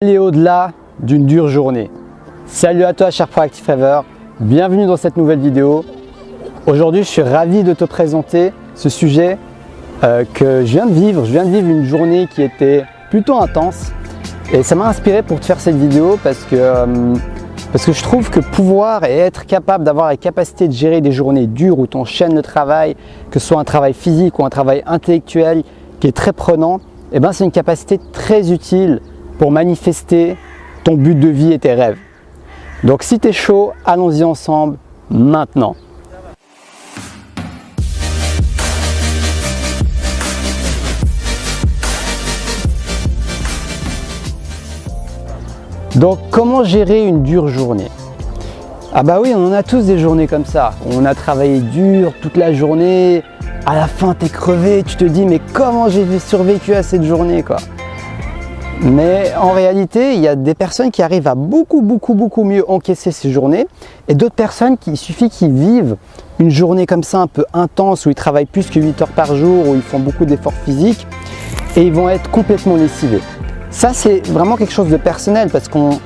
Aller au-delà d'une dure journée. Salut à toi cher Proactive Rêveur, bienvenue dans cette nouvelle vidéo. Aujourd'hui je suis ravi de te présenter ce sujet que je viens de vivre. Je viens de vivre une journée qui était plutôt intense et ça m'a inspiré pour te faire cette vidéo parce que je trouve que pouvoir et être capable d'avoir la capacité de gérer des journées dures où ton chaîne de travail, que ce soit un travail physique ou un travail intellectuel qui est très prenant, c'est une capacité très utile pour manifester ton but de vie et tes rêves. Donc si tu es chaud, allons-y ensemble maintenant. Donc comment gérer une dure journée? Ah bah oui, on en a tous des journées comme ça. On a travaillé dur toute la journée, à la fin tu es crevé, tu te dis mais comment j'ai survécu à cette journée quoi. Mais en réalité, il y a des personnes qui arrivent à beaucoup mieux encaisser ces journées et d'autres personnes il suffit qu'ils vivent une journée comme ça un peu intense où ils travaillent plus que 8 heures par jour, où ils font beaucoup d'efforts physiques et ils vont être complètement lessivés. Ça, c'est vraiment quelque chose de personnel parce qu'on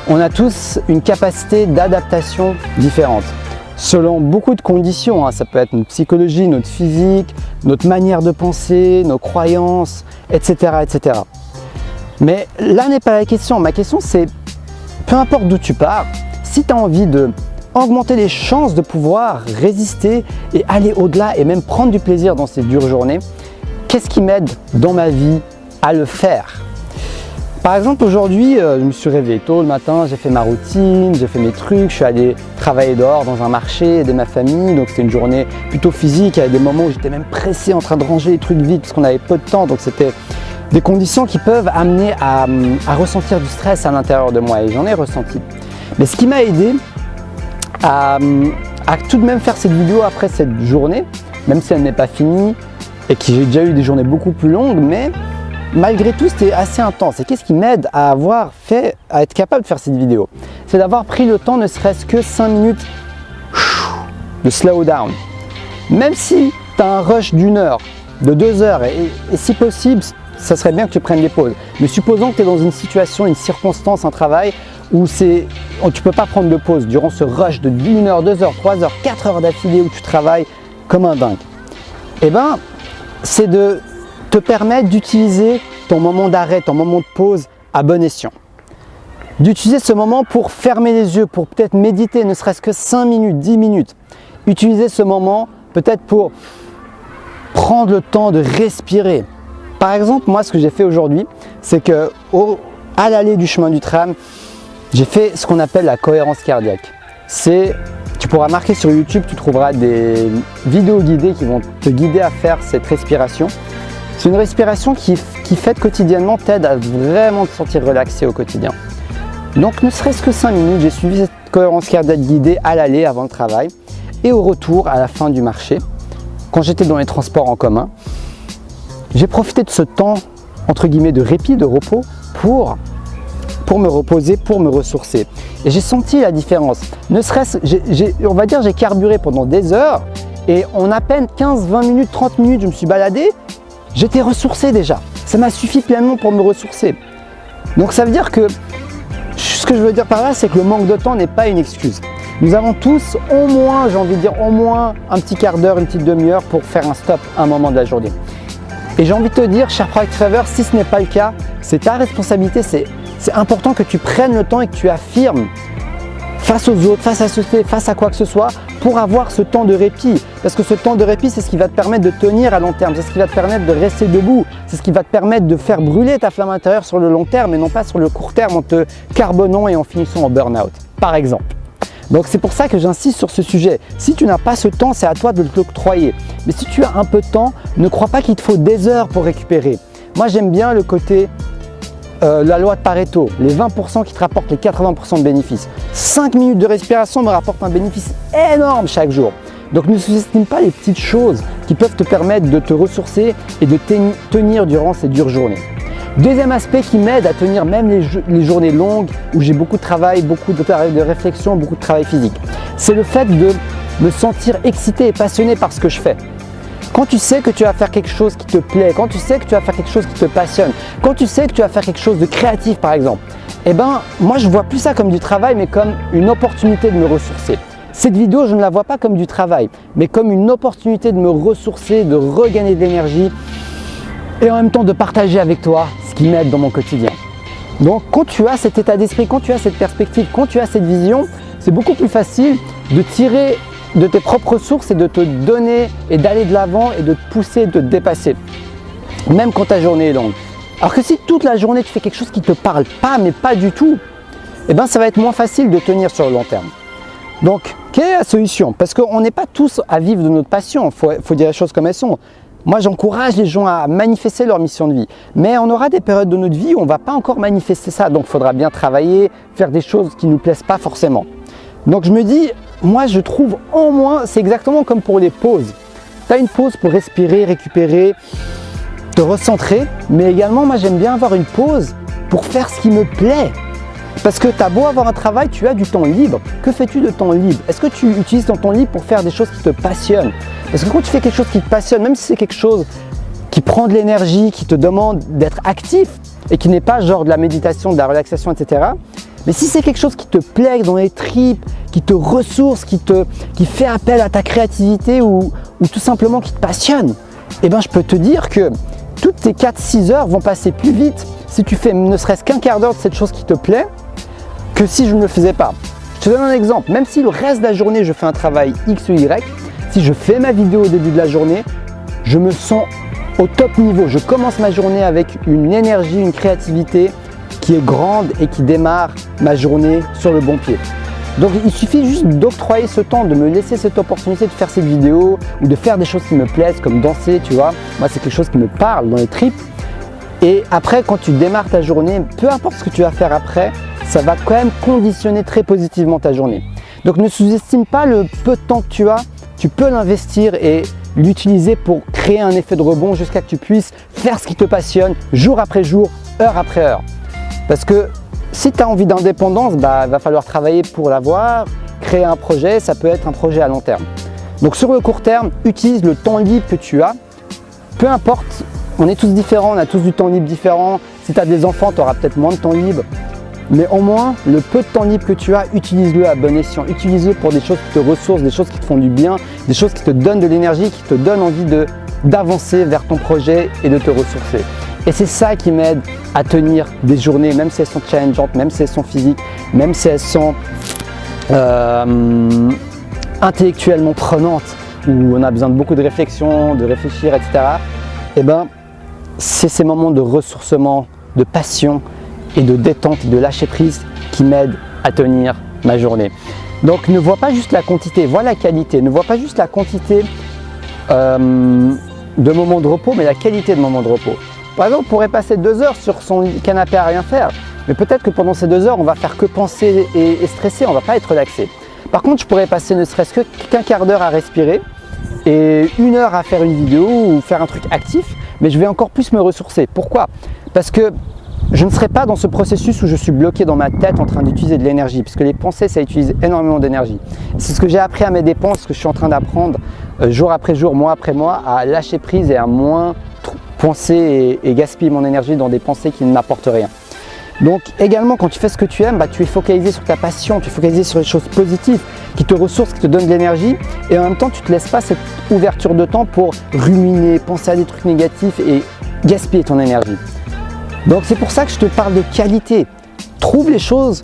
a tous une capacité d'adaptation différente selon beaucoup de conditions. Ça peut être notre psychologie, notre physique, notre manière de penser, nos croyances, etc. Mais là n'est pas la question. Ma question c'est, peu importe d'où tu pars, si tu as envie d'augmenter les chances de pouvoir résister et aller au-delà et même prendre du plaisir dans ces dures journées, qu'est-ce qui m'aide dans ma vie à le faire? Par exemple aujourd'hui, je me suis réveillé tôt le matin, j'ai fait ma routine, j'ai fait mes trucs, je suis allé travailler dehors dans un marché, aider ma famille, donc c'était une journée plutôt physique, il y avait des moments où j'étais même pressé en train de ranger les trucs vite parce qu'on avait peu de temps, donc c'était des conditions qui peuvent amener à ressentir du stress à l'intérieur de moi et j'en ai ressenti. Mais ce qui m'a aidé à tout de même faire cette vidéo après cette journée, même si elle n'est pas finie et que j'ai déjà eu des journées beaucoup plus longues, mais malgré tout c'était assez intense. Et qu'est-ce qui m'aide à être capable de faire cette vidéo? C'est d'avoir pris le temps, ne serait-ce que 5 minutes de slow down. Même si tu as un rush d'1 heure, de 2 heures et si possible, ça serait bien que tu prennes des pauses. Mais supposons que tu es dans une situation, une circonstance, un travail où tu ne peux pas prendre de pause durant ce rush de 1 heure, 2 heures, 3 heures, 4 heures d'affilée où tu travailles comme un dingue. C'est de te permettre d'utiliser ton moment d'arrêt, ton moment de pause à bon escient. D'utiliser ce moment pour fermer les yeux, pour peut-être méditer, ne serait-ce que 5 minutes, 10 minutes. Utiliser ce moment peut-être pour prendre le temps de respirer. Par exemple, moi, ce que j'ai fait aujourd'hui, c'est qu'à l'allée du chemin du tram, j'ai fait ce qu'on appelle la cohérence cardiaque. Tu pourras marquer sur YouTube, tu trouveras des vidéos guidées qui vont te guider à faire cette respiration. C'est une respiration qui fait quotidiennement t'aide à vraiment te sentir relaxé au quotidien. Donc, ne serait-ce que 5 minutes, j'ai suivi cette cohérence cardiaque guidée à l'aller avant le travail et au retour à la fin du marché, quand j'étais dans les transports en commun. J'ai profité de ce temps, entre guillemets, de répit, de repos, pour me reposer, pour me ressourcer. Et j'ai senti la différence. Ne serait-ce, on va dire, j'ai carburé pendant des heures et en à peine 15, 20 minutes, 30 minutes, je me suis baladé, j'étais ressourcé déjà. Ça m'a suffi pleinement pour me ressourcer. Donc ça veut dire que, ce que je veux dire par là, c'est que le manque de temps n'est pas une excuse. Nous avons tous au moins, j'ai envie de dire, au moins un petit quart d'heure, une petite demi-heure pour faire un stop à un moment de la journée. Et j'ai envie de te dire, cher Proactive Rêveur, si ce n'est pas le cas, c'est ta responsabilité, c'est important que tu prennes le temps et que tu affirmes face aux autres, face à la société, face à quoi que ce soit, pour avoir ce temps de répit. Parce que ce temps de répit, c'est ce qui va te permettre de tenir à long terme, c'est ce qui va te permettre de rester debout, c'est ce qui va te permettre de faire brûler ta flamme intérieure sur le long terme et non pas sur le court terme en te carbonant et en finissant en burn-out, par exemple. Donc c'est pour ça que j'insiste sur ce sujet. Si tu n'as pas ce temps, c'est à toi de l'octroyer. Mais si tu as un peu de temps, ne crois pas qu'il te faut des heures pour récupérer. Moi j'aime bien le côté, la loi de Pareto, les 20% qui te rapportent les 80% de bénéfices. 5 minutes de respiration me rapportent un bénéfice énorme chaque jour. Donc ne sous-estime pas les petites choses qui peuvent te permettre de te ressourcer et de tenir durant ces dures journées. Deuxième aspect qui m'aide à tenir même les journées longues où j'ai beaucoup de travail, beaucoup de réflexion, beaucoup de travail physique, c'est le fait de me sentir excité et passionné par ce que je fais. Quand tu sais que tu vas faire quelque chose qui te plaît, quand tu sais que tu vas faire quelque chose qui te passionne, quand tu sais que tu vas faire quelque chose de créatif par exemple, eh ben moi je vois plus ça comme du travail mais comme une opportunité de me ressourcer. Cette vidéo, je ne la vois pas comme du travail, mais comme une opportunité de me ressourcer, de regagner de l'énergie et en même temps de partager avec toi ce qui m'aide dans mon quotidien. Donc quand tu as cet état d'esprit, quand tu as cette perspective, quand tu as cette vision, c'est beaucoup plus facile de tirer de tes propres sources et de te donner et d'aller de l'avant et de te pousser, de te dépasser, même quand ta journée est longue. Alors que si toute la journée tu fais quelque chose qui ne te parle pas, mais pas du tout, eh ben ça va être moins facile de tenir sur le long terme. Donc, quelle est la solution? Parce qu'on n'est pas tous à vivre de notre passion, il faut dire les choses comme elles sont. Moi, j'encourage les gens à manifester leur mission de vie, mais on aura des périodes de notre vie où on ne va pas encore manifester ça, donc il faudra bien travailler, faire des choses qui ne nous plaisent pas forcément. Donc je me dis, moi je trouve en moins, c'est exactement comme pour les pauses. Tu as une pause pour respirer, récupérer, te recentrer, mais également moi j'aime bien avoir une pause pour faire ce qui me plaît. Parce que tu as beau avoir un travail, tu as du temps libre. Que fais-tu de temps libre? Est-ce que tu utilises ton temps libre pour faire des choses qui te passionnent? Parce que quand tu fais quelque chose qui te passionne, même si c'est quelque chose qui prend de l'énergie, qui te demande d'être actif et qui n'est pas genre de la méditation, de la relaxation, etc. Mais si c'est quelque chose qui te plaît dans les tripes, qui te ressource, qui fait appel à ta créativité ou tout simplement qui te passionne, eh ben je peux te dire que toutes tes 4-6 heures vont passer plus vite si tu fais ne serait-ce qu'un quart d'heure de cette chose qui te plaît que si je ne le faisais pas. Je te donne un exemple, même si le reste de la journée je fais un travail X ou Y, si je fais ma vidéo au début de la journée, je me sens au top niveau. Je commence ma journée avec une énergie, une créativité qui est grande et qui démarre ma journée sur le bon pied. Donc il suffit juste d'octroyer ce temps, de me laisser cette opportunité de faire cette vidéo ou de faire des choses qui me plaisent comme danser, tu vois. Moi c'est quelque chose qui me parle dans les tripes. Et après quand tu démarres ta journée, peu importe ce que tu vas faire après, ça va quand même conditionner très positivement ta journée. Donc ne sous-estime pas le peu de temps que tu as, tu peux l'investir et l'utiliser pour créer un effet de rebond jusqu'à ce que tu puisses faire ce qui te passionne jour après jour, heure après heure. Parce que si tu as envie d'indépendance, il va falloir travailler pour l'avoir, créer un projet, ça peut être un projet à long terme. Donc sur le court terme, utilise le temps libre que tu as, peu importe, on est tous différents, on a tous du temps libre différent. Si tu as des enfants, tu auras peut-être moins de temps libre. Mais au moins, le peu de temps libre que tu as, utilise-le à bon escient. Utilise-le pour des choses qui te ressourcent, des choses qui te font du bien, des choses qui te donnent de l'énergie, qui te donnent envie d'avancer vers ton projet et de te ressourcer. Et c'est ça qui m'aide à tenir des journées, même si elles sont challengeantes, même si elles sont physiques, même si elles sont intellectuellement prenantes, où on a besoin de beaucoup de réflexion, de réfléchir, etc. Eh ben, c'est ces moments de ressourcement, de passion et de détente, de lâcher prise qui m'aident à tenir ma journée. Donc ne vois pas juste la quantité, vois la qualité. Ne vois pas juste la quantité de moments de repos, mais la qualité de moments de repos. Par exemple, on pourrait passer 2 heures sur son canapé à rien faire, mais peut-être que pendant ces 2 heures, on va faire que penser et stresser, on ne va pas être relaxé. Par contre, je pourrais passer ne serait-ce qu'un quart d'heure à respirer et 1 heure à faire une vidéo ou faire un truc actif, mais je vais encore plus me ressourcer. Pourquoi? Parce que je ne serai pas dans ce processus où je suis bloqué dans ma tête en train d'utiliser de l'énergie, parce que les pensées, ça utilise énormément d'énergie. C'est ce que j'ai appris à mes dépens, ce que je suis en train d'apprendre jour après jour, mois après mois, à lâcher prise et à moins penser et gaspiller mon énergie dans des pensées qui ne m'apportent rien. Donc également, quand tu fais ce que tu aimes, tu es focalisé sur ta passion, tu es focalisé sur les choses positives qui te ressourcent, qui te donnent de l'énergie, et en même temps, tu ne te laisses pas cette ouverture de temps pour ruminer, penser à des trucs négatifs et gaspiller ton énergie. Donc c'est pour ça que je te parle de qualité. Trouve les choses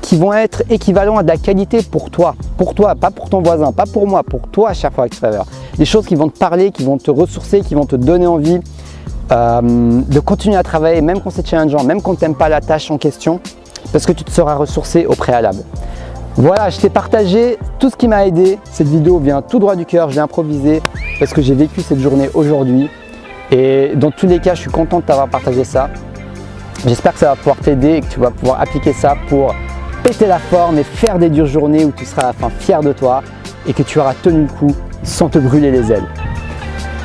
qui vont être équivalentes à de la qualité pour toi, pas pour ton voisin, pas pour moi, pour toi à chaque fois que tu travailles. Des choses qui vont te parler, qui vont te ressourcer, qui vont te donner envie de continuer à travailler, même quand c'est challengeant, même quand tu n'aimes pas la tâche en question, parce que tu te seras ressourcé au préalable. Voilà, je t'ai partagé tout ce qui m'a aidé. Cette vidéo vient tout droit du cœur, je l'ai improvisée parce que j'ai vécu cette journée aujourd'hui. Et dans tous les cas, je suis content de t'avoir partagé ça. J'espère que ça va pouvoir t'aider et que tu vas pouvoir appliquer ça pour péter la forme et faire des dures journées où tu seras à la fin fier de toi et que tu auras tenu le coup sans te brûler les ailes.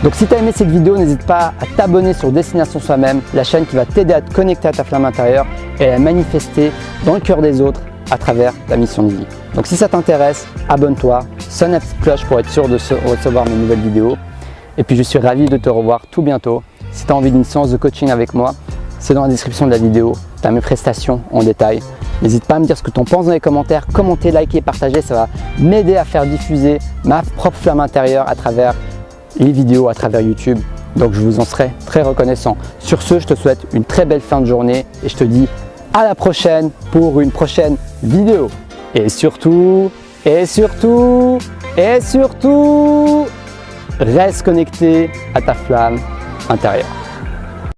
Donc si tu as aimé cette vidéo, n'hésite pas à t'abonner sur Destination Soi-même, la chaîne qui va t'aider à te connecter à ta flamme intérieure et à la manifester dans le cœur des autres à travers ta mission de vie. Donc si ça t'intéresse, abonne-toi, sonne la petite cloche pour être sûr de recevoir mes nouvelles vidéos. Et puis je suis ravi de te revoir tout bientôt. Si tu as envie d'une séance de coaching avec moi, c'est dans la description de la vidéo. Tu as mes prestations en détail. N'hésite pas à me dire ce que tu en penses dans les commentaires, commenter, liker, partager. Ça va m'aider à faire diffuser ma propre flamme intérieure à travers les vidéos, à travers YouTube. Donc je vous en serai très reconnaissant. Sur ce, je te souhaite une très belle fin de journée et je te dis à la prochaine pour une prochaine vidéo. Et surtout, reste connecté à ta flamme intérieure.